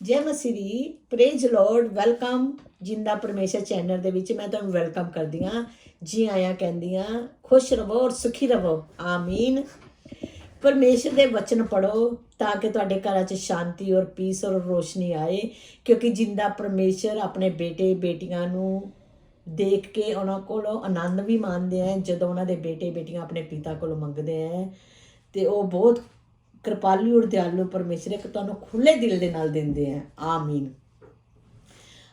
जय मसीह दी। Praise Lord. वेलकम जिंदा परमेश्वर चैनल ਦੇ ਵਿੱਚ ਮੈਂ ਤੁਹਾਨੂੰ ਵੈਲਕਮ ਕਰਦੀ ਹਾਂ। ਜੀ ਆਇਆਂ ਕਹਿੰਦੀ ਹਾਂ। ਖੁਸ਼ ਰਹੋ ਔਰ ਸੁਖੀ ਰਹੋ। ਆਮੀਨ। परमेश्वर ਦੇ वचन पढ़ो ਤਾਂ ਕਿ ਤੁਹਾਡੇ ਘਰਾਂ 'ਚ ਸ਼ਾਂਤੀ ਔਰ ਪੀਸ ਔਰ ਰੋਸ਼ਨੀ ਆਏ, ਕਿਉਂਕਿ ਜਿੰਦਾ ਪਰਮੇਸ਼ਰ ਆਪਣੇ ਬੇਟੇ ਬੇਟੀਆਂ ਨੂੰ ਦੇਖ ਕੇ ਉਹਨਾਂ ਕੋਲੋਂ ਆਨੰਦ ਵੀ ਮਾਣਦੇ ਆ ਜਦੋਂ ਉਹਨਾਂ ਦੇ ਬੇਟੇ ਬੇਟੀਆਂ ਆਪਣੇ ਪਿਤਾ ਕੋਲੋਂ ਮੰਗਦੇ ਆ, ਤੇ ਉਹ ਬਹੁਤ कृपालु और दयालु परमेश्वर एक तुहानू खुले दिल दे नाल दिंदे हैं। आमीन।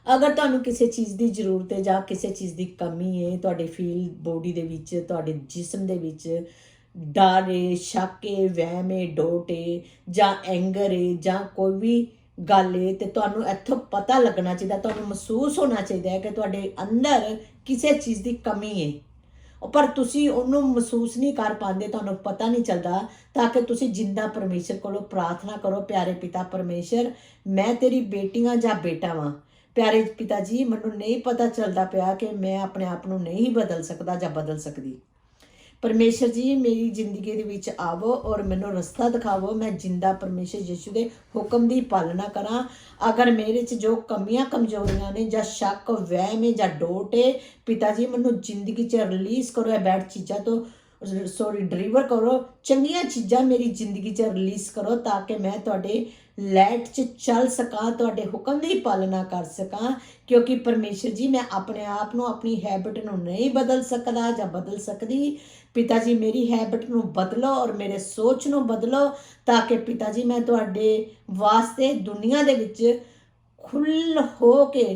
अगर तुहानू किसी चीज़ की जरूरत है जां किसी चीज़ की कमी है, तुहाडे फील बॉडी दे विच, तुहाडे जिस्म दे विच डर है, शक है, वहम है, डोट है, जां एंगर है, जां कोई भी गल है, तो तुहानू इत्थों पता लगना चाहिए, तुहानू महसूस होना चाहिए है कि तुहाडे अंदर किसी चीज़ की कमी है, पर तुसी उन्हों महसूस नहीं कर पाते, तुहानू पता नहीं चलता, ताकि तुसी जिंदा परमेश्वर कोलों प्रार्थना करो। प्यारे पिता परमेश्वर, मैं तेरी बेटियां जां बेटा वां। प्यारे पिता जी, मैनू नहीं पता चलता पाया कि मैं अपने आप नू नहीं बदल सकता जां बदल सकती। परमेश्वर जी, मेरी जिंदगी दे विच आवो और मैनू रस्ता दिखावो। मैं जिंदा परमेश्वर यीशु दे हुक्म की पालना करा। अगर मेरे च जो कमियां कमजोरियां ने जां शक वहम है जां डोट है, पिता जी मैनू जिंदगी च रिलीज़ करो। ये बैड चीज़ां तो सॉरी डिलीवर करो। चंगियां चीज़ां मेरी जिंदगी च रिलीज़ करो ताकि मैं तुहाडे लैट च चल सकां, तुहाडे हुक्म की पालना कर सकां। क्योंकि परमेश्वर जी, मैं अपने आप नू अपनी हैबिट नू नहीं बदल सकदा जां बदल सकदी। पिता जी, मेरी हैबिट नू बदलो और मेरे सोच नू बदलो, ताकि पिता जी मैं तुहाडे वास्ते दुनिया दे विच खुल हो के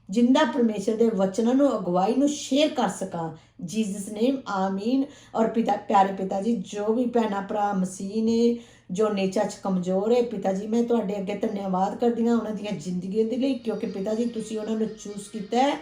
जिंदा परमेश्वर के वचनों नू अगवाई नू शेयर कर सकां। जीसस नेम आमीन। और पिता प्यारे पिता जी, जो भी भैन भरा मसीह ने जो नेचर च कमज़ोर है, पिता जी मैं तुहाडे अगे धन्यवाद करदी हां उन्हां दीयां जिंदगियां दे लई, क्योंकि पिता जी तुसीं उन्हां नू चूज़ कीता है।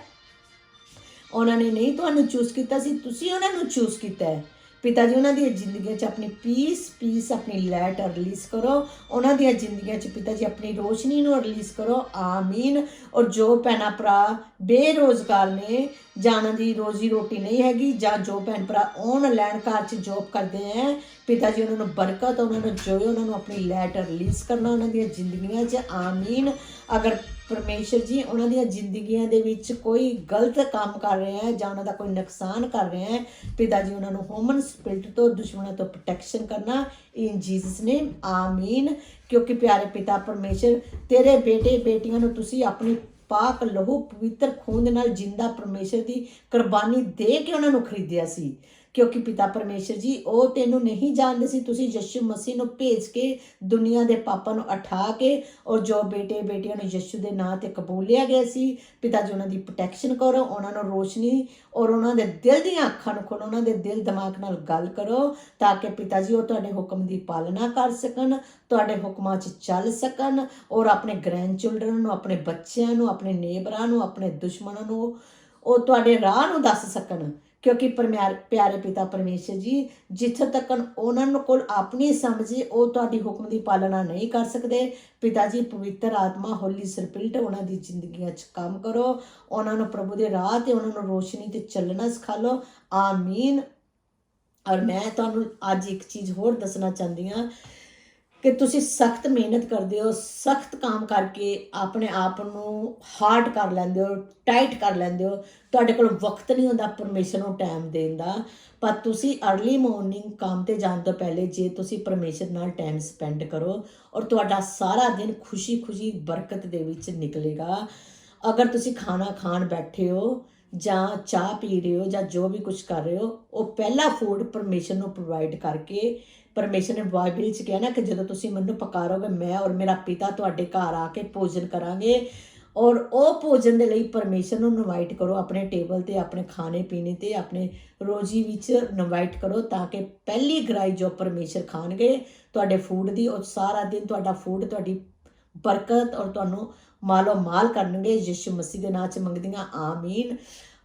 उन्होंने नहीं तुहानू चूज़ किया सी, तुसीं उन्हां नू चूज़ किया है। पिता जी, उन्हां दी जिंदगी च अपनी पीस अपनी लैट रिलीज़ करो। उन्हां दी जिंदगी च पिता जी अपनी रोशनी नू रिलीज़ करो। आमीन। और जो भैन भरा बेरोज़गार ने, जाना दी रोजी रोटी नहीं हैगी, जां जो भैन भरा ऑनलाइन घर च जॉब करते हैं, पिता जी उन्होंने बरकत, उन्होंने जोए, उन्होंने अपनी लैट रिलीज़ करना उन्हां दी जिंदगियां च। आमीन। अगर परमेश्वर जी उन्होंने जिंदगियां दे विच कोई गलत काम कर रहे हैं जां उन्हां दा कोई नुकसान कर रहे हैं, पिता जी उन्होंने ह्यूमन स्पिरिट तो दुश्मनों तो प्रोटेक्शन करना इन जीसस नेम। आमीन। क्योंकि प्यारे पिता परमेश्वर, तेरे बेटे बेटियां नू तुसी अपनी पाक लहू पवित्र खून दे नाल जिंदा परमेश्वर की कुर्बानी दे के उन्होंने खरीदिया सी। क्योंकि पिता परमेश्वर जी वो तेनू नहीं जानते सी, तुसी यीशु मसीह नू भेज के दुनिया के पापां नू उठा के, और जो बेटे बेटियां नू यीशु के नां ते कबूलिया गया सी, पिता जी उन्होंने प्रोटैक्शन करो, उन्होंने रोशनी और उन्होंने दिल दी अखां नू खोलो, उन्होंने दिल दिमाग नाल गल करो, ताकि पिता जी वो तुहाडे हुक्म की पालना कर सकन, तुहाडे हुक्मां च चल सकन, और अपने ग्रैंड चिल्ड्रन नू, अपने बच्चों नू, अपने नेबरां नू, अपने दुश्मनों नू वो तुहाडे राह नू दस सकन। क्योंकि प्यारे पिता परमेश्वर जी, जिथे तक उन्होंने कोल अपनी समझ वो तुहाडी हुक्म की पालना नहीं कर सकते, पिता जी पवित्र आत्मा होली स्पिरिट उन्हों की जिंदगियां च काम करो, उन्होंने प्रभु के राह ते उन्होंने रोशनी ते चलना सिखा लो। आमीन। और मैं तुहानू अज एक चीज़ होर दसना चाहती हाँ कि तुसी सख्त मेहनत करते हो, सख्त काम करके अपने आप नू हार्ड कर लेंदे हो, टाइट कर लेंदे हो, तुहाडे कोल वक्त नहीं होंदा परमेश्वर नू टाइम देण दा, पर तुसी अर्ली मॉर्निंग काम ते जाण तो पहले जे तुसी परमेश्वर नाल टाइम स्पेंड करो, और तुहाडा सारा दिन खुशी खुशी बरकत दे विच निकलेगा। अगर तुसी खाना खाण बैठे हो जां चाह पी रहे हो जां जो भी कुछ कर रहे हो, वो पहला फूड परमेश्वर नू प्रोवाइड करके, परमेश्वर ने बाइबल च कहा ना कि जो तुसी मैनू पकारोगे मैं और मेरा पिता तुहाडे घर आके भोजन करांगे, और वो भोजन के लिए परमेश्वर नू इनवाइट करो अपने टेबल ते, अपने खाने पीने ते, अपने रोजी विच इनवाइट करो, ताकि पहली ग्राई जो परमेश्वर खाणगे तुहाडे फूड दी, और सारा दिन तुहाडा फूड तुहाडी बरकत और तुहानू मालो माल करनगे। यीशु मसीह के नाम च मंगदियां। आमीन।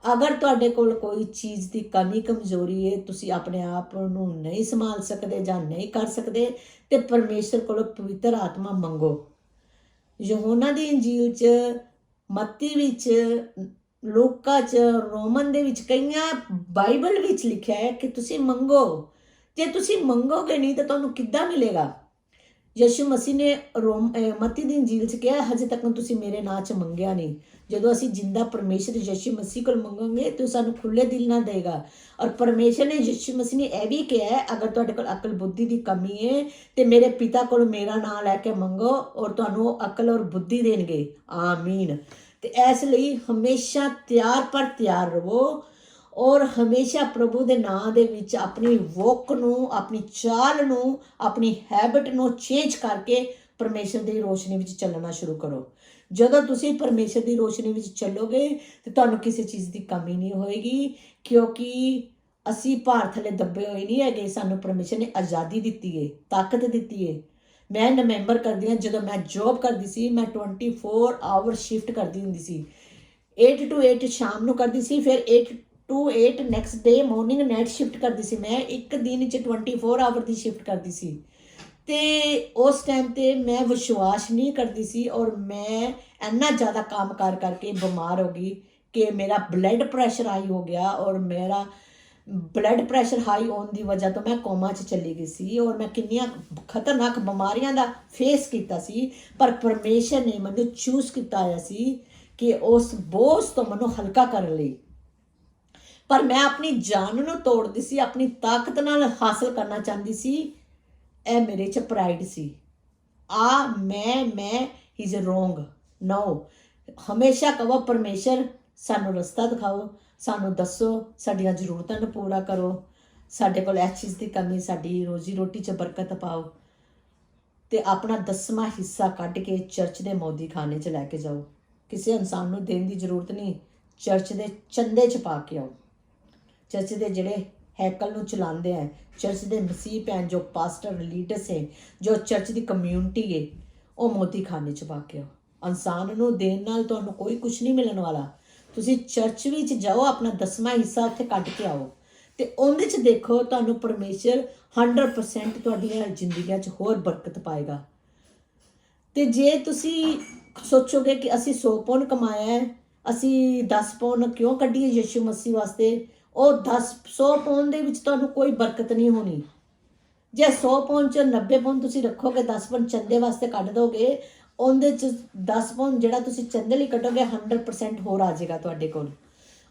अगर तुहाडे कोल कोई चीज़ की कमी कमजोरी है, तुसी अपने आप नू नहीं संभाल सकते जां नहीं कर सकते, तो परमेश्वर कोलों पवित्र आत्मा मंगो। यूहन्ना दी इंजील च, मत्ती विच, लूका च, रोमन दे विच, कईयां बाइबल विच लिखा है कि तुसी मंगो, जे तुसी मंगोगे नहीं तो तुहानू किद्दां मिलेगा। ਯਿਸੂ ਮਸੀਹ ਨੇ ਮਤੀ ਦੀ ਇੰਜੀਲ 'ਚ ਕਿਹਾ ਹਜੇ ਤੱਕ ਤੁਸੀਂ ਮੇਰੇ ਨਾਂ 'ਚ ਮੰਗਿਆ ਨਹੀਂ। ਜਦੋਂ ਅਸੀਂ ਜਿੰਦਾ ਪਰਮੇਸ਼ਰ ਯਿਸੂ ਮਸੀਹ ਕੋਲ ਮੰਗਾਂਗੇ ਤੇ ਉਹ ਸਾਨੂੰ ਖੁੱਲੇ ਦਿਲ ਨਾਲ ਦੇਗਾ। ਔਰ ਪਰਮੇਸ਼ਰ ਨੇ ਯਿਸੂ ਮਸੀਹ ਨੇ ਇਹ ਵੀ ਕਿਹਾ ਹੈ ਅਗਰ ਤੁਹਾਡੇ ਕੋਲ ਅਕਲ ਬੁੱਧੀ ਦੀ ਕਮੀ ਹੈ ਤੇ ਮੇਰੇ ਪਿਤਾ ਕੋਲ ਮੇਰਾ ਨਾਂ ਲੈ ਕੇ ਮੰਗੋ ਔਰ ਤੁਹਾਨੂੰ ਉਹ ਅਕਲ ਔਰ ਬੁੱਧੀ ਦੇਣਗੇ। ਆਮੀਨ। ਤੇ ਇਸ ਲਈ ਹਮੇਸ਼ਾ ਤਿਆਰ ਪਰ ਤਿਆਰ ਰਹੋ ਔਰ ਹਮੇਸ਼ਾ ਪ੍ਰਭੂ ਦੇ ਨਾਂ ਦੇ ਵਿੱਚ ਆਪਣੀ ਵੋਕ ਨੂੰ, ਆਪਣੀ ਚਾਲ ਨੂੰ, ਆਪਣੀ ਹੈਬਿਟ ਨੂੰ ਚੇਂਜ ਕਰਕੇ ਪਰਮੇਸ਼ਰ ਦੀ ਰੋਸ਼ਨੀ ਵਿੱਚ ਚੱਲਣਾ ਸ਼ੁਰੂ ਕਰੋ। ਜਦੋਂ ਤੁਸੀਂ ਪਰਮੇਸ਼ਰ ਦੀ ਰੋਸ਼ਨੀ ਵਿੱਚ ਚੱਲੋਗੇ ਤੇ ਤੁਹਾਨੂੰ ਕਿਸੇ ਚੀਜ਼ ਦੀ ਕਮੀ ਨਹੀਂ ਹੋਏਗੀ, ਕਿਉਂਕਿ ਅਸੀਂ ਭਾਰ ਥੱਲੇ ਦੱਬੇ ਹੋਏ ਨਹੀਂ ਹੈਗੇ। ਸਾਨੂੰ ਪਰਮੇਸ਼ਰ ਨੇ ਆਜ਼ਾਦੀ ਦਿੱਤੀ ਹੈ, ਤਾਕਤ ਦਿੱਤੀ ਹੈ। ਮੈਂ ਰਿਮੈਂਬਰ ਕਰਦੀ ਹਾਂ ਜਦੋਂ ਮੈਂ ਜੋਬ ਕਰਦੀ ਸੀ, ਮੈਂ 24 ਆਵਰ ਸ਼ਿਫਟ ਕਰਦੀ ਹੁੰਦੀ ਸੀ। 8 to 8 ਸ਼ਾਮ ਨੂੰ ਕਰਦੀ ਸੀ, ਫਿਰ 8 to 8 next day morning night shift ਕਰਦੀ ਸੀ। ਮੈਂ ਇੱਕ ਦਿਨ 'ਚ 24 ਆਵਰ ਦੀ ਸ਼ਿਫਟ ਕਰਦੀ ਸੀ। ਤੇ ਉਸ ਟਾਈਮ 'ਤੇ ਮੈਂ ਵਿਸ਼ਵਾਸ ਨਹੀਂ ਕਰਦੀ ਸੀ ਔਰ ਮੈਂ ਇੰਨਾ ਜ਼ਿਆਦਾ ਕੰਮ ਕਰਕੇ ਬਿਮਾਰ ਹੋ ਗਈ ਕਿ ਮੇਰਾ ਬਲੱਡ ਪ੍ਰੈਸ਼ਰ ਹਾਈ ਹੋ ਗਿਆ ਔਰ ਮੇਰਾ ਬਲੱਡ ਪ੍ਰੈਸ਼ਰ ਹਾਈ ਹੋਣ ਦੀ ਵਜ੍ਹਾ ਤੋਂ ਮੈਂ ਕੋਮਾ 'ਚ ਚਲੀ ਗਈ ਸੀ ਔਰ ਮੈਂ ਕਿੰਨੀਆਂ ਖਤਰਨਾਕ ਬਿਮਾਰੀਆਂ ਦਾ ਫੇਸ ਕੀਤਾ ਸੀ। ਪਰ ਪਰਮੇਸ਼ਰ ਨੇ ਮੈਨੂੰ ਚੂਜ਼ ਕੀਤਾ ਹੋਇਆ ਸੀ ਕਿ ਉਸ ਬੋਝ ਤੋਂ ਮੈਨੂੰ ਹਲਕਾ ਕਰਨ ਲਈ। ਪਰ ਮੈਂ ਆਪਣੀ ਜਾਨ ਨੂੰ ਤੋੜਦੀ ਸੀ, ਆਪਣੀ ਤਾਕਤ ਨਾਲ ਹਾਸਲ ਕਰਨਾ ਚਾਹੁੰਦੀ ਸੀ। ਇਹ ਮੇਰੇ 'ਚ ਪ੍ਰਾਈਡ ਸੀ। ਮੈਂ ਇਜ਼ ਰੋਂਗ। ਨੋ, ਹਮੇਸ਼ਾ ਕਹੋ ਪਰਮੇਸ਼ਰ ਸਾਨੂੰ ਰਸਤਾ ਦਿਖਾਓ, ਸਾਨੂੰ ਦੱਸੋ, ਸਾਡੀਆਂ ਜ਼ਰੂਰਤਾਂ ਨੂੰ ਪੂਰਾ ਕਰੋ, ਸਾਡੇ ਕੋਲ ਇਸ ਚੀਜ਼ ਦੀ ਕਮੀ, ਸਾਡੀ ਰੋਜ਼ੀ ਰੋਟੀ 'ਚ ਬਰਕਤ ਪਾਓ। ਤੇ ਆਪਣਾ 10ਵਾਂ ਹਿੱਸਾ ਕੱਢ ਕੇ ਚਰਚ ਦੇ ਮੌਦੀ ਖਾਨੇ 'ਚ ਲੈ ਕੇ ਜਾਓ। ਕਿਸੇ ਇਨਸਾਨ ਨੂੰ ਦੇਣ ਦੀ ਜ਼ਰੂਰਤ ਨਹੀਂ, ਚਰਚ ਦੇ ਚੰਦੇ 'ਚ ਪਾ ਕੇ ਆਓ। ਚਰਚ ਦੇ ਜਿਹੜੇ ਹੈਕਲ ਨੂੰ ਚਲਾਉਂਦੇ ਹੈ, ਚਰਚ ਦੇ ਮਸੀਹ ਭੈਣ ਜੋ ਪਾਸਟਰ ਲੀਡਰਸ ਹੈ, ਜੋ ਚਰਚ ਦੀ ਕਮਿਊਨਿਟੀ ਹੈ, ਉਹ ਮੋਦੀ ਖਾਨੇ 'ਚ ਪਾ ਕੇ ਆਓ। ਇਨਸਾਨ ਨੂੰ ਦੇਣ ਨਾਲ ਤੁਹਾਨੂੰ ਕੋਈ ਕੁਛ ਨਹੀਂ ਮਿਲਣ ਵਾਲਾ। ਤੁਸੀਂ ਚਰਚ ਵਿੱਚ ਜਾਓ, ਆਪਣਾ 10ਵਾਂ ਹਿੱਸਾ ਉੱਥੇ ਕੱਢ ਕੇ ਆਓ ਤੇ ਉਹਦੇ 'ਚ ਦੇਖੋ ਤੁਹਾਨੂੰ ਪਰਮੇਸ਼ਰ 100% ਤੁਹਾਡੀਆਂ ਜ਼ਿੰਦਗੀਆਂ 'ਚ ਹੋਰ ਬਰਕਤ ਪਾਏਗਾ। ਤੇ ਜੇ ਤੁਸੀਂ ਸੋਚੋਗੇ ਕਿ ਅਸੀਂ 100 ਪੌਂਡ ਕਮਾਇਆ ਹੈ, ਅਸੀਂ 10 ਪੌਂਡ ਕਿਉਂ ਕੱਢੀਏ ਯਿਸੂ ਮਸੀਹ ਵਾਸਤੇ, ਉਹ 100 ਪੌਂਡ ਦੇ ਵਿੱਚ ਤੁਹਾਨੂੰ ਕੋਈ ਬਰਕਤ ਨਹੀਂ ਹੋਣੀ। ਜੇ 100 ਪੌਂਡ 'ਚ 90 ਪੌਂਡ ਤੁਸੀਂ ਰੱਖੋਗੇ, 10 ਪੌਂਡ ਚੰਦੇ ਵਾਸਤੇ ਕੱਢ ਦੋਗੇ, ਉਹਦੇ 'ਚ 10 ਪੌਂਡ ਜਿਹੜਾ ਤੁਸੀਂ ਚੰਦੇ ਲਈ ਕੱਢੋਗੇ 100% ਹੋਰ ਆ ਜਾਏਗਾ ਤੁਹਾਡੇ ਕੋਲ।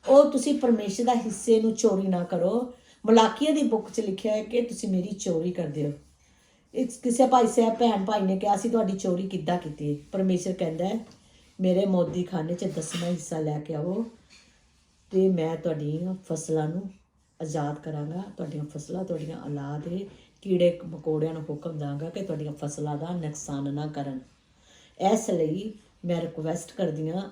ਉਹ ਤੁਸੀਂ ਪਰਮੇਸ਼ਰ ਦਾ ਹਿੱਸੇ ਨੂੰ ਚੋਰੀ ਨਾ ਕਰੋ। ਮਲਾਕੀਆਂ ਦੀ ਬੁੱਕ 'ਚ ਲਿਖਿਆ ਹੈ ਕਿ ਤੁਸੀਂ ਮੇਰੀ ਚੋਰੀ ਕਰਦੇ ਹੋ। ਕਿਸੇ ਭਾਈ ਸਾਹਿਬ ਭੈਣ ਭਾਈ ਨੇ ਕਿਹਾ ਸੀ ਤੁਹਾਡੀ ਚੋਰੀ ਕਿੱਦਾਂ ਕੀਤੀ। ਪਰਮੇਸ਼ਰ ਕਹਿੰਦਾ ਹੈ ਮੇਰੇ ਮੋਦੀ ਖਾਨੇ 'ਚ 10ਵਾਂ ਹਿੱਸਾ ਲੈ ਕੇ ਆਓ ਤੇ ਮੈਂ ਤੁਹਾਡੀਆਂ ਫਸਲਾਂ ਨੂੰ ਆਜ਼ਾਦ ਕਰਾਂਗਾ। ਤੁਹਾਡੀਆਂ ਫਸਲਾਂ, ਤੁਹਾਡੀਆਂ ਔਲਾਦ ਦੇ ਕੀੜੇ ਮਕੌੜਿਆਂ ਨੂੰ ਹੁਕਮ ਦਾਂਗਾ ਕਿ ਤੁਹਾਡੀਆਂ ਫਸਲਾਂ ਦਾ ਨੁਕਸਾਨ ਨਾ ਕਰਨ। ਇਸ ਲਈ ਮੈਂ ਰਿਕੁਐਸਟ ਕਰਦੀ ਹਾਂ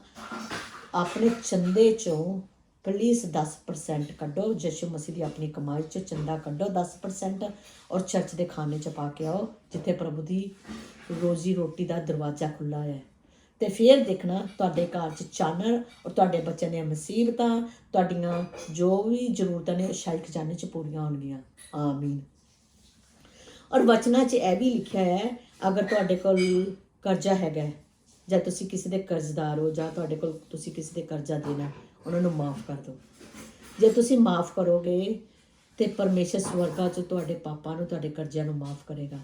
ਆਪਣੇ ਚੰਦੇ 'ਚੋਂ ਪਲੀਜ਼ 10% ਕੱਢੋ। ਯਿਸੂ ਮਸੀਹ ਦੀ ਆਪਣੀ ਕਮਾਈ 'ਚ ਚੰਦਾ ਕੱਢੋ 10% ਔਰ ਚਰਚ ਦੇ ਖਾਨੇ 'ਚ ਪਾ ਕੇ ਆਓ ਜਿੱਥੇ ਪ੍ਰਭੂ ਦੀ ਰੋਜ਼ੀ ਰੋਟੀ ਦਾ ਦਰਵਾਜ਼ਾ ਖੁੱਲ੍ਹਾ ਹੈ। ਤੇ ਫਿਰ ਦੇਖਣਾ ਤੁਹਾਡੇ ਘਰ 'ਚ ਚਾਨਣ ਔਰ ਤੁਹਾਡੇ ਬੱਚਿਆਂ ਦੀਆਂ ਮੁਸੀਬਤਾਂ, ਤੁਹਾਡੀਆਂ ਜੋ ਵੀ ਜ਼ਰੂਰਤਾਂ ਨੇ ਉਹ ਸ਼ਾਹੀ ਖਜ਼ਾਨੇ 'ਚ ਪੂਰੀਆਂ ਹੋਣਗੀਆਂ। ਆਮੀਨ। ਔਰ ਵਚਨਾਂ 'ਚ ਇਹ ਵੀ ਲਿਖਿਆ ਹੈ ਅਗਰ ਤੁਹਾਡੇ ਕੋਲ ਕਰਜ਼ਾ ਹੈਗਾ ਜਾਂ ਤੁਸੀਂ ਕਿਸੇ ਦੇ ਕਰਜ਼ਦਾਰ ਹੋ ਜਾਂ ਤੁਹਾਡੇ ਕੋਲ ਤੁਸੀਂ ਕਿਸੇ ਦੇ ਕਰਜ਼ਾ ਦੇਣਾ, ਉਹਨਾਂ ਨੂੰ ਮਾਫ਼ ਕਰ ਦਿਓ। ਜੇ ਤੁਸੀਂ ਮਾਫ਼ ਕਰੋਗੇ ਤੇ ਪਰਮੇਸ਼ਰ ਸਵਰਗਾਂ 'ਚ ਤੁਹਾਡੇ ਪਾਪਾਂ ਨੂੰ, ਤੁਹਾਡੇ ਕਰਜ਼ਿਆਂ ਨੂੰ ਮਾਫ਼ ਕਰੇਗਾ।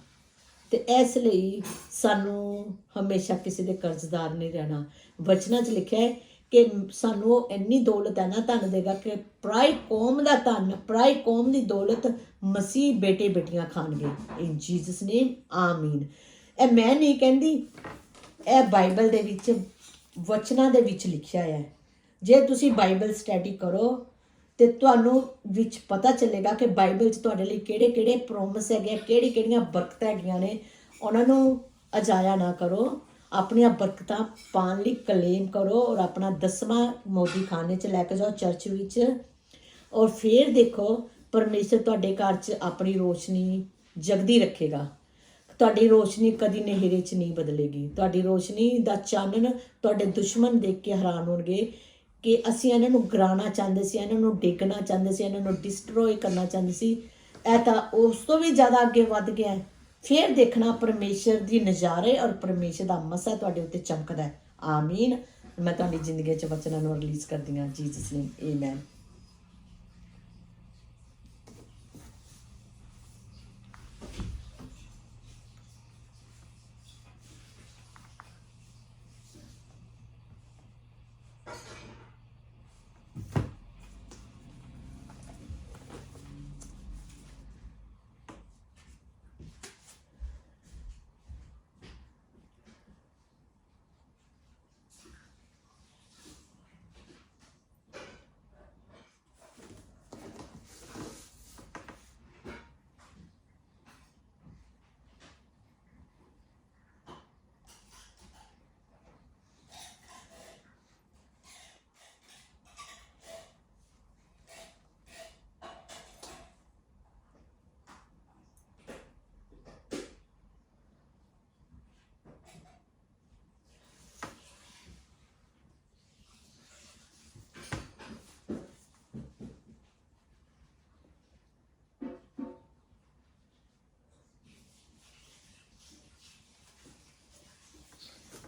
ਤੇ ਇਸ ਲਈ ਸਾਨੂੰ ਹਮੇਸ਼ਾ ਕਿਸੇ ਦੇ ਕਰਜ਼ਦਾਰ ਨਹੀਂ ਰਹਿਣਾ। ਵਚਨਾਂ 'ਚ ਲਿਖਿਆ ਹੈ ਕਿ ਸਾਨੂੰ ਇੰਨੀ ਦੌਲਤ ਹੈ ਨਾ ਧਨ ਦੇਗਾ ਕਿ ਪਰਾਈ ਕੌਮ ਦਾ ਧਨ, ਪਰਾਈ ਕੌਮ ਦੀ ਦੌਲਤ ਮਸੀਹ ਬੇਟੇ ਬੇਟੀਆਂ ਖਾਣਗੇ। ਇਨ ਜੀਸਸ ਨੇਮ ਆਮੀਨ। ਇਹ ਮੈਂ ਨਹੀਂ ਕਹਿੰਦੀ, ਇਹ ਬਾਈਬਲ ਦੇ ਵਿੱਚ ਵਚਨਾਂ ਦੇ ਵਿੱਚ ਲਿਖਿਆ ਹੈ। ਜੇ ਤੁਸੀਂ ਬਾਈਬਲ ਸਟੱਡੀ ਕਰੋ ਤੇ ਤੁਹਾਨੂੰ ਵਿੱਚ ਪਤਾ ਚੱਲੇਗਾ ਕਿ ਬਾਈਬਲ 'ਚ ਤੁਹਾਡੇ ਲਈ ਕਿਹੜੇ ਕਿਹੜੇ ਪ੍ਰੋਮਿਸ ਹੈਗੇ, ਕਿਹੜੀ ਕਿਹੜੀਆਂ ਬਰਕਤਾਂ ਹੈਗੀਆਂ ਨੇ। ਉਹਨਾਂ ਨੂੰ ਅਜਾਇਆ ਨਾ ਕਰੋ। ਆਪਣੀਆਂ ਬਰਕਤਾਂ ਪਾਉਣ ਲਈ ਕਲੇਮ ਕਰੋ ਔਰ ਆਪਣਾ 10ਵਾਂ ਮੋਦੀ ਖਾਨੇ 'ਚ ਲੈ ਕੇ ਜਾਓ ਚਰਚ ਵਿੱਚ। ਔਰ ਫਿਰ ਦੇਖੋ ਪਰਮੇਸ਼ਰ ਤੁਹਾਡੇ ਘਰ 'ਚ ਆਪਣੀ ਰੋਸ਼ਨੀ ਜਗਦੀ ਰੱਖੇਗਾ। ਤੁਹਾਡੀ ਰੋਸ਼ਨੀ ਕਦੀ ਨੇਹਰੇ 'ਚ ਨਹੀਂ ਬਦਲੇਗੀ। ਤੁਹਾਡੀ ਰੋਸ਼ਨੀ ਦਾ ਚਾਨਣ ਤੁਹਾਡੇ ਦੁਸ਼ਮਣ ਦੇਖ ਕੇ ਹੈਰਾਨ ਹੋਣਗੇ ਕਿ ਅਸੀਂ ਇਹਨਾਂ ਨੂੰ ਗਿਰਾਉਣਾ ਚਾਹੁੰਦੇ ਸੀ, ਇਹਨਾਂ ਨੂੰ ਡੇਗਣਾ ਚਾਹੁੰਦੇ ਸੀ, ਇਹਨਾਂ ਨੂੰ ਡਿਸਟਰੋਏ ਕਰਨਾ ਚਾਹੁੰਦੇ ਸੀ, ਇਹ ਤਾਂ ਉਸ ਤੋਂ ਵੀ ਜ਼ਿਆਦਾ ਅੱਗੇ ਵੱਧ ਗਿਆ ਹੈ। ਫਿਰ ਦੇਖਣਾ ਪਰਮੇਸ਼ਰ ਦੀ ਨਜ਼ਾਰੇ ਔਰ ਪਰਮੇਸ਼ਰ ਦਾ ਮਸਾ ਤੁਹਾਡੇ ਉੱਤੇ ਚਮਕਦਾ ਹੈ। ਆਮੀਨ। ਮੈਂ ਤੁਹਾਡੀ ਜ਼ਿੰਦਗੀ 'ਚ ਵਚਨਾਂ ਨੂੰ ਰਿਲੀਜ਼ ਕਰਦੀ ਹਾਂ। ਜੀਸਸ ਨੇਮ ਆਮੀਨ।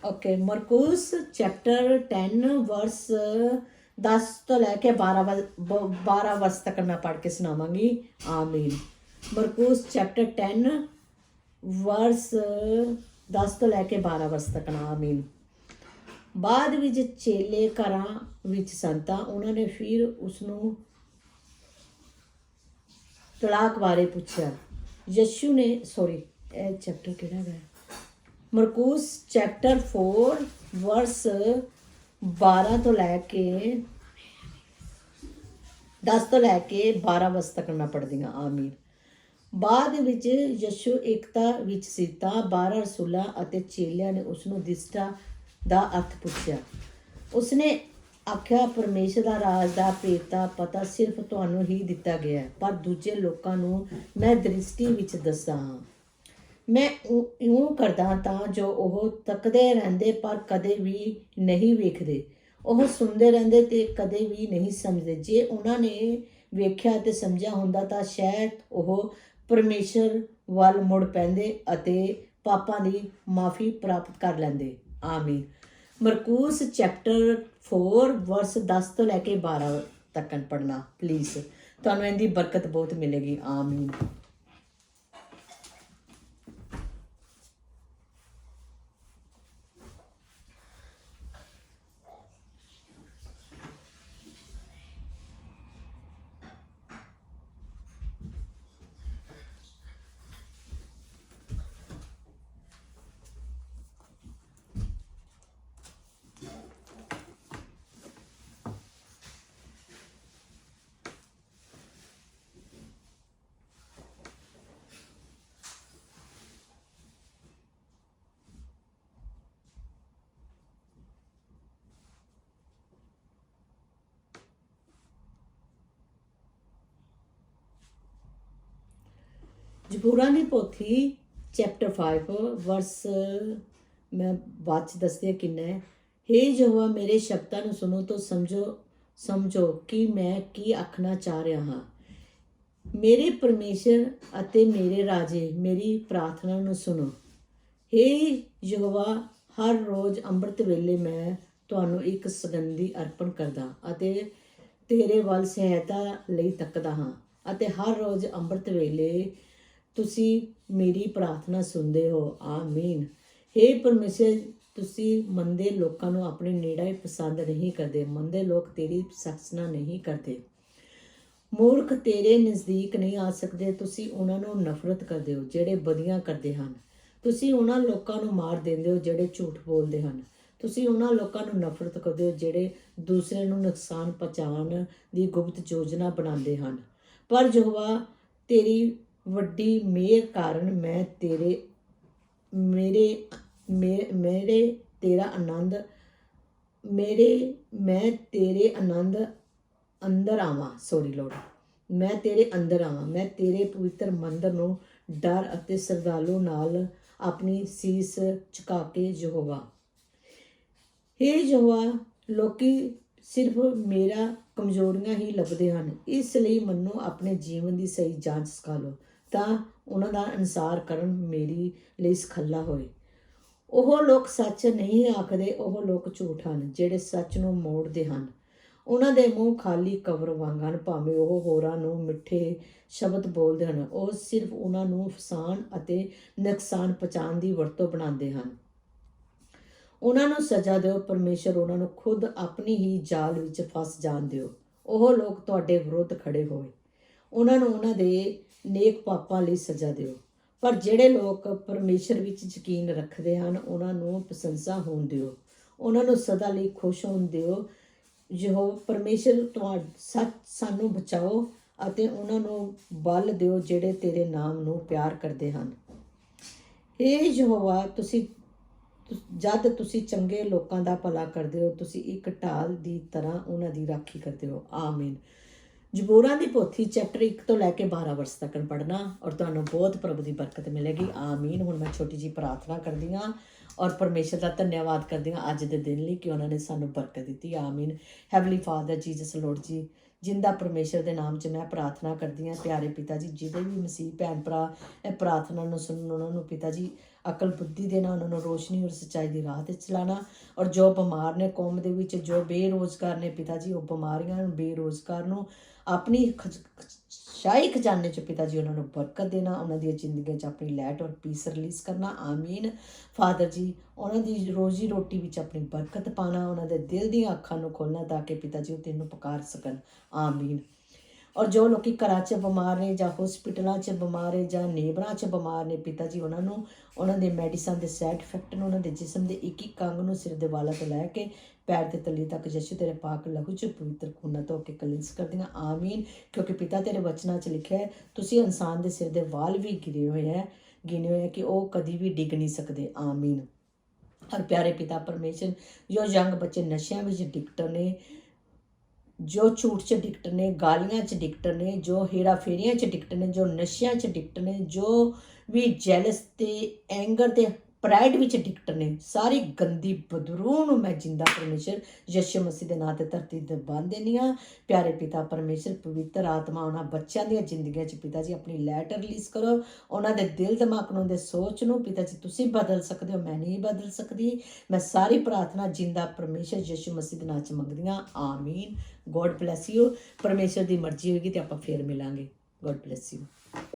ओके, मरकुस चैप्टर 10 वर्स 10 तो लैके 12 वर्स तक मैं पढ़ के सुनावांगी। आमीन। मरकुस चैप्टर 10 वर्स 10 ਤੋਂ ਲੈ ਕੇ 12 ਵਰਸ ਤੱਕ ਨਾ। ਆਮੀਨ। ਬਾਅਦ ਵਿੱਚ ਚੇਲੇ ਘਰਾਂ ਵਿੱਚ ਸਨ ਤਾਂ ਉਹਨਾਂ ਨੇ ਫਿਰ ਉਸਨੂੰ ਤਲਾਕ ਬਾਰੇ ਪੁੱਛਿਆ। ਯਸ਼ੂ ਨੇ ਇਹ ਚੈਪਟਰ ਕਿਹੜਾ ਹੈ? ਮਰਕੂਸ ਚੈਪਟਰ 4 ਵਰਸ 12 ਤੋਂ ਲੈ ਕੇ 10 ਤੋਂ ਲੈ ਕੇ 12 ਵਰਸ ਤੱਕ ਮੈਂ ਪੜ੍ਹਦੀ ਹਾਂ। ਆਮੀਨ। ਬਾਅਦ ਵਿੱਚ ਯਸ਼ੂ ਏਕਤਾ ਵਿੱਚ ਸੀ ਤਾਂ 12 ਰਸੂਲਾਂ ਅਤੇ ਚੇਲਿਆਂ ਨੇ ਉਸਨੂੰ ਦਿਸ਼ਟਾ ਦਾ ਅਰਥ ਪੁੱਛਿਆ। ਉਸਨੇ ਆਖਿਆ, ਪਰਮੇਸ਼ਰ ਦਾ ਰਾਜ ਦਾ ਭੇਤ ਦਾ ਪਤਾ ਸਿਰਫ ਤੁਹਾਨੂੰ ਹੀ ਦਿੱਤਾ ਗਿਆ ਹੈ, ਪਰ ਦੂਜੇ ਲੋਕਾਂ ਨੂੰ ਮੈਂ ਦ੍ਰਿਸ਼ਟੀ ਵਿੱਚ ਦੱਸਦਾ ਹਾਂ। ਮੈਂ ਇਉਂ ਕਰਦਾ ਤਾਂ ਜੋ ਉਹ ਤੱਕਦੇ ਰਹਿੰਦੇ ਪਰ ਕਦੇ ਵੀ ਨਹੀਂ ਵੇਖਦੇ, ਉਹ ਸੁਣਦੇ ਰਹਿੰਦੇ ਤੇ ਕਦੇ ਵੀ ਨਹੀਂ ਸਮਝਦੇ। ਜੇ ਉਹਨਾਂ ਨੇ ਵੇਖਿਆ ਤੇ ਸਮਝਿਆ ਹੁੰਦਾ ਤਾਂ ਸ਼ਾਇਦ ਉਹ ਪਰਮੇਸ਼ਰ ਵੱਲ ਮੁੜ ਪੈਂਦੇ ਅਤੇ ਪਾਪਾਂ ਦੀ ਮਾਫੀ ਪ੍ਰਾਪਤ ਕਰ ਲੈਂਦੇ। ਆਮੀਨ। ਮਰਕੂਸ ਚੈਪਟਰ 4 ਵਰਸ 10 ਤੋਂ ਲੈ ਕੇ 12 ਤੱਕ ਪੜ੍ਹਨਾ ਪਲੀਜ਼, ਤੁਹਾਨੂੰ ਇਹਦੀ ਬਰਕਤ ਬਹੁਤ ਮਿਲੇਗੀ। ਆਮੀਨ। ਜ਼ਬੂਰਾਂ ਦੀ ਪੋਥੀ ਚੈਪਟਰ 5 ਵਰਸ ਮੈਂ ਬਾਅਦ 'ਚ ਦੱਸਦੀ ਕਿੰਨਾ ਹੈ। ਹੇ ਯਹੋਵਾ, ਮੇਰੇ ਸ਼ਬਦਾਂ ਨੂੰ ਸੁਣੋ ਤਾਂ ਸਮਝੋ ਕਿ ਮੈਂ ਕੀ ਆਖਣਾ ਚਾਹ ਰਿਹਾ ਹਾਂ। ਮੇਰੇ ਪਰਮੇਸ਼ਰ ਅਤੇ ਮੇਰੇ ਰਾਜੇ, ਮੇਰੀ ਪ੍ਰਾਰਥਨਾ ਨੂੰ ਸੁਣੋ। ਹੇ ਯਹੋਵਾ, ਹਰ ਰੋਜ਼ ਅੰਮ੍ਰਿਤ ਵੇਲੇ ਮੈਂ ਤੁਹਾਨੂੰ ਇੱਕ ਸੁਗੰਧੀ ਅਰਪਣ ਕਰਦਾ ਅਤੇ ਤੇਰੇ ਵੱਲ ਸਹਾਇਤਾ ਲਈ ਤੱਕਦਾ ਹਾਂ, ਅਤੇ ਹਰ ਰੋਜ਼ ਅੰਮ੍ਰਿਤ ਵੇਲੇ ਤੁਸੀਂ ਮੇਰੀ ਪ੍ਰਾਰਥਨਾ ਸੁਣਦੇ ਹੋ। ਆਮੀਨ। ਹੇ ਪਰਮੇਸ਼ਰ, ਤੁਸੀਂ ਮੰਦੇ ਲੋਕਾਂ ਨੂੰ ਆਪਣੇ ਨੇੜੇ ਪਸੰਦ ਨਹੀਂ ਕਰਦੇ। ਮੰਦੇ ਲੋਕ ਤੇਰੀ ਸਖਸ਼ਨਾ ਨਹੀਂ ਕਰਦੇ। ਮੂਰਖ ਤੇਰੇ ਨਜ਼ਦੀਕ ਨਹੀਂ ਆ ਸਕਦੇ। ਤੁਸੀਂ ਉਹਨਾਂ ਨੂੰ ਨਫ਼ਰਤ ਕਰਦੇ ਹੋ ਜਿਹੜੇ ਬਦੀਆਂ ਕਰਦੇ ਹਨ। ਤੁਸੀਂ ਉਹਨਾਂ ਲੋਕਾਂ ਨੂੰ ਮਾਰ ਦਿੰਦੇ ਹੋ ਜਿਹੜੇ ਝੂਠ ਬੋਲਦੇ ਹਨ। ਤੁਸੀਂ ਉਹਨਾਂ ਲੋਕਾਂ ਨੂੰ ਨਫ਼ਰਤ ਕਰਦੇ ਹੋ ਜਿਹੜੇ ਦੂਸਰੇ ਨੂੰ ਨੁਕਸਾਨ ਪਹੁੰਚਾਉਣ ਦੀ ਗੁਪਤ ਯੋਜਨਾ ਬਣਾਉਂਦੇ ਹਨ। ਪਰ ਯਹੋਵਾ, ਤੇਰੀ ਵੱਡੀ ਮਿਹਰ ਕਾਰਨ ਮੈਂ ਤੇਰੇ ਅੰਦਰ ਆਵਾਂ। ਮੈਂ ਤੇਰੇ ਅੰਦਰ ਆਵਾਂ। ਮੈਂ ਤੇਰੇ ਪਵਿੱਤਰ ਮੰਦਰ ਨੂੰ ਡਰ ਅਤੇ ਸ਼ਰਧਾਲੂ ਨਾਲ ਆਪਣੀ ਸੀਸ ਝੁਕਾ ਕੇ ਯਹੋਵਾ। ਹੇ ਯਹੋਵਾ, ਲੋਕੀ ਸਿਰਫ ਮੇਰਾ ਕਮਜ਼ੋਰੀਆਂ ਹੀ ਲੱਭਦੇ ਹਨ, ਇਸ ਲਈ ਮੈਨੂੰ ਆਪਣੇ ਜੀਵਨ ਦੀ ਸਹੀ ਜਾਂਚ ਸਿਖਾ ਲਓ ਤਾਂ ਉਹਨਾਂ ਦਾ ਅਨੁਸਾਰ ਕਰਨ ਮੇਰੀ ਲਈ ਸਖੱਲਾ ਹੋਏ। ਉਹ ਲੋਕ ਸੱਚ ਨਹੀਂ ਆਖਦੇ, ਉਹ ਲੋਕ ਝੂਠ ਹਨ ਜਿਹੜੇ ਸੱਚ ਨੂੰ ਮੋੜਦੇ ਹਨ। ਉਹਨਾਂ ਦੇ ਮੂੰਹ ਖਾਲੀ ਕਬਰ ਵਾਂਗ ਹਨ। ਭਾਵੇਂ ਉਹ ਹੋਰਾਂ ਨੂੰ ਮਿੱਠੇ ਸ਼ਬਦ ਬੋਲਦੇ ਹਨ, ਉਹ ਸਿਰਫ ਉਹਨਾਂ ਨੂੰ ਫਸਾਉਣ ਅਤੇ ਨੁਕਸਾਨ ਪਹੁੰਚਾਉਣ ਦੀ ਵਰਤੋਂ ਬਣਾਉਂਦੇ ਹਨ। ਉਹਨਾਂ ਨੂੰ ਸਜ਼ਾ ਦਿਓ ਪਰਮੇਸ਼ਰ, ਉਹਨਾਂ ਨੂੰ ਖੁਦ ਆਪਣੀ ਹੀ ਜਾਲ ਵਿੱਚ ਫਸ ਜਾਣ ਦਿਓ। ਉਹ ਲੋਕ ਤੁਹਾਡੇ ਵਿਰੁੱਧ ਖੜੇ ਹੋਏ, ਉਹਨਾਂ ਨੂੰ ਉਹਨਾਂ ਦੇ ਨੇਕ ਪਾਪਾਂ ਲਈ ਸਜ਼ਾ ਦਿਓ। ਪਰ ਜਿਹੜੇ ਲੋਕ ਪਰਮੇਸ਼ਰ ਵਿੱਚ ਯਕੀਨ ਰੱਖਦੇ ਹਨ, ਉਹਨਾਂ ਨੂੰ ਪ੍ਰਸ਼ੰਸਾ ਹੋਣ ਦਿਓ, ਉਹਨਾਂ ਨੂੰ ਸਦਾ ਲਈ ਖੁਸ਼ ਹੋਣ ਦਿਓ। ਯਹੋਵਾ ਪਰਮੇਸ਼ਰ, ਸਾਨੂੰ ਬਚਾਓ ਅਤੇ ਉਹਨਾਂ ਨੂੰ ਬਲ ਦਿਓ ਜਿਹੜੇ ਤੇਰੇ ਨਾਮ ਨੂੰ ਪਿਆਰ ਕਰਦੇ ਹਨ। ਹੇ ਯਹੋਵਾ, ਜਦ ਤੁਸੀਂ ਚੰਗੇ ਲੋਕਾਂ ਦਾ ਭਲਾ ਕਰਦੇ ਹੋ, ਤੁਸੀਂ ਇੱਕ ਢਾਲ ਦੀ ਤਰ੍ਹਾਂ ਉਹਨਾਂ ਦੀ ਰਾਖੀ ਕਰਦੇ ਹੋ। ਆਮੀਨ। ਜ਼ਬੂਰਾਂ ਦੀ ਪੋਥੀ ਚੈਪਟਰ 1 ਤੋਂ ਲੈ ਕੇ 12 ਵਰਸ ਤੱਕ ਪੜ੍ਹਨਾ ਔਰ ਤੁਹਾਨੂੰ ਬਹੁਤ ਪ੍ਰਭੂ ਦੀ ਬਰਕਤ ਮਿਲੇਗੀ। ਆਮੀਨ। ਹੁਣ ਮੈਂ ਛੋਟੀ ਜਿਹੀ ਪ੍ਰਾਰਥਨਾ ਕਰਦੀ ਹਾਂ ਔਰ ਪਰਮੇਸ਼ਰ ਦਾ ਧੰਨਵਾਦ ਕਰਦੀ ਹਾਂ ਅੱਜ ਦੇ ਦਿਨ ਲਈ ਕਿ ਉਹਨਾਂ ਨੇ ਸਾਨੂੰ ਬਰਕਤ ਦਿੱਤੀ। ਆਮੀਨ। ਹੈਵਨਲੀ ਫਾਦਰ ਜੀਸਸ ਲੋਰਡ ਜੀ, ਜਿੰਦਾ ਪਰਮੇਸ਼ਰ ਦੇ ਨਾਮ 'ਚ ਮੈਂ ਪ੍ਰਾਰਥਨਾ ਕਰਦੀ ਹਾਂ। ਪਿਆਰੇ ਪਿਤਾ ਜੀ, ਜਿਹਦੇ ਵੀ ਮਸੀਹ ਭੈਣ ਭਰਾ ਇਹ ਪ੍ਰਾਰਥਨਾ ਨੂੰ ਸੁਣਨ, ਉਹਨਾਂ ਨੂੰ ਪਿਤਾ ਜੀ ਅਕਲ ਬੁੱਧੀ ਦੇਣਾ, ਉਹਨਾਂ ਨੂੰ ਰੋਸ਼ਨੀ ਔਰ ਸੱਚਾਈ ਦੀ ਰਾਹ ਤੇ ਚਲਾਣਾ। ਔਰ ਜੋ ਬਿਮਾਰ ਨੇ ਕੌਮ ਦੇ ਵਿੱਚ, ਜੋ ਬੇਰੋਜ਼ਗਾਰ ਨੇ ਪਿਤਾ ਜੀ, ਉਹ ਬਿਮਾਰੀਆਂ ਨੂੰ, ਬੇਰੋਜ਼ਗਾਰ ਨੂੰ ਆਪਣੀ ਸ਼ਾਹੀ ਖਜ਼ਾਨੇ 'ਚ ਪਿਤਾ ਜੀ ਉਹਨਾਂ ਨੂੰ ਬਰਕਤ ਦੇਣਾ, ਉਹਨਾਂ ਦੀਆਂ ਜ਼ਿੰਦਗੀਆਂ 'ਚ ਆਪਣੀ ਲੈਟ ਔਰ ਪੀਸ ਰਿਲੀਜ਼ ਕਰਨਾ। ਆਮੀਨ। ਫਾਦਰ ਜੀ, ਉਹਨਾਂ ਦੀ ਰੋਜ਼ੀ ਰੋਟੀ ਵਿੱਚ ਆਪਣੀ ਬਰਕਤ ਪਾਣਾ, ਉਹਨਾਂ ਦੇ ਦਿਲ ਦੀਆਂ ਅੱਖਾਂ ਨੂੰ ਖੋਲ੍ਹਣਾ ਤਾਂ ਕਿ ਪਿਤਾ ਜੀ ਉਹ ਤੈਨੂੰ ਪੁਕਾਰ ਸਕਣ। ਆਮੀਨ। ਔਰ ਜੋ ਲੋਕੀ ਘਰਾਂ 'ਚ ਬਿਮਾਰ ਨੇ ਜਾਂ ਹੌਸਪੀਟਲਾਂ 'ਚ ਬਿਮਾਰ ਹੈ ਜਾਂ ਨੇਬਰਾਂ 'ਚ ਬਿਮਾਰ ਨੇ ਪਿਤਾ ਜੀ, ਉਹਨਾਂ ਨੂੰ ਉਹਨਾਂ ਦੇ ਮੈਡੀਸਨ ਦੇ ਸਾਈਡ ਇਫੈਕਟ ਨੂੰ, ਉਹਨਾਂ ਦੇ ਜਿਸਮ ਦੇ ਇੱਕ ਇੱਕ ਅੰਗ ਨੂੰ ਸਿਰ ਦੇ ਵਾਲਾਂ ਤੋਂ ਲੈ ਕੇ ਪੈਰ ਦੇ ਤਲੀ ਤੱਕ ਯਸ਼ੂ ਤੇਰੇ ਪਾਕ ਲਹੂ 'ਚ ਪਵਿੱਤਰ ਖੂਨਾਂ ਧੋ ਕੇ ਕਲੀਂਸ ਕਰਦੀਆਂ। ਆਮੀਨ। ਕਿਉਂਕਿ ਪਿਤਾ ਤੇਰੇ ਵਚਨਾਂ 'ਚ ਲਿਖਿਆ ਹੈ, ਤੁਸੀਂ ਇਨਸਾਨ ਦੇ ਸਿਰ ਦੇ ਵਾਲ ਵੀ ਗਿਣੇ ਹੋਏ ਹੈ ਕਿ ਉਹ ਕਦੀ ਵੀ ਡਿੱਗ ਨਹੀਂ ਸਕਦੇ। ਆਮੀਨ। ਔਰ ਪਿਆਰੇ ਪਿਤਾ ਪਰਮੇਸ਼ਰ, ਜੋ ਯੰਗ ਬੱਚੇ ਨਸ਼ਿਆਂ ਵਿੱਚ ਐਡਿਕਟ ਨੇ, ਜੋ ਝੂਠ 'ਚ ਐਡਿਕਟ ਨੇ, ਗਾਲੀਆਂ 'ਚ ਐਡਿਕਟ ਨੇ, ਜੋ ਹੇਰਾ ਫੇਰੀਆਂ 'ਚ ਐਡਿਕਟ ਨੇ, ਜੋ ਨਸ਼ਿਆਂ 'ਚ ਐਡਿਕਟ ਨੇ, ਜੋ ਵੀ ਜੈਲਸ ਤੇ ਐਂਗਰ ਤੇ ਪ੍ਰਾਈਡ ਵਿੱਚ ਐਡਿਕਟ ਨੇ, ਸਾਰੀ ਗੰਦੀ ਬਦਰੂ ਨੂੰ ਮੈਂ ਜਿੰਦਾ ਪਰਮੇਸ਼ਰ ਯਿਸੂ ਮਸੀਹ ਦੇ ਨਾਂ ਤੇ ਧਰਤੀ ਤੇ ਬੰਨ੍ਹ ਦਿੰਦੀ ਹਾਂ। ਪਿਆਰੇ ਪਿਤਾ ਪਰਮੇਸ਼ਰ, ਪਵਿੱਤਰ ਆਤਮਾ ਉਹਨਾਂ ਬੱਚਿਆਂ ਦੀਆਂ ਜ਼ਿੰਦਗੀਆਂ 'ਚ ਪਿਤਾ ਜੀ ਆਪਣੀ ਲੈਟ ਰਿਲੀਜ਼ ਕਰੋ। ਉਹਨਾਂ ਦੇ ਦਿਲ ਦਿਮਾਗ ਨੂੰ, ਦੇ ਸੋਚ ਨੂੰ ਪਿਤਾ ਜੀ ਤੁਸੀਂ ਬਦਲ ਸਕਦੇ ਹੋ, ਮੈਂ ਨਹੀਂ ਬਦਲ ਸਕਦੀ। ਮੈਂ ਸਾਰੀ ਪ੍ਰਾਰਥਨਾ ਜਿੰਦਾ ਪਰਮੇਸ਼ਰ ਯਿਸੂ ਮਸੀਹ ਦੇ ਨਾਂ 'ਚ ਮੰਗਦੀ ਹਾਂ। ਆਮੀਨ। God bless you. ਪਰਮੇਸ਼ਰ ਦੀ ਮਰਜ਼ੀ ਹੋਏਗੀ ਤੇ ਆਪਾਂ ਫੇਰ ਮਿਲਾਂਗੇ। God bless you.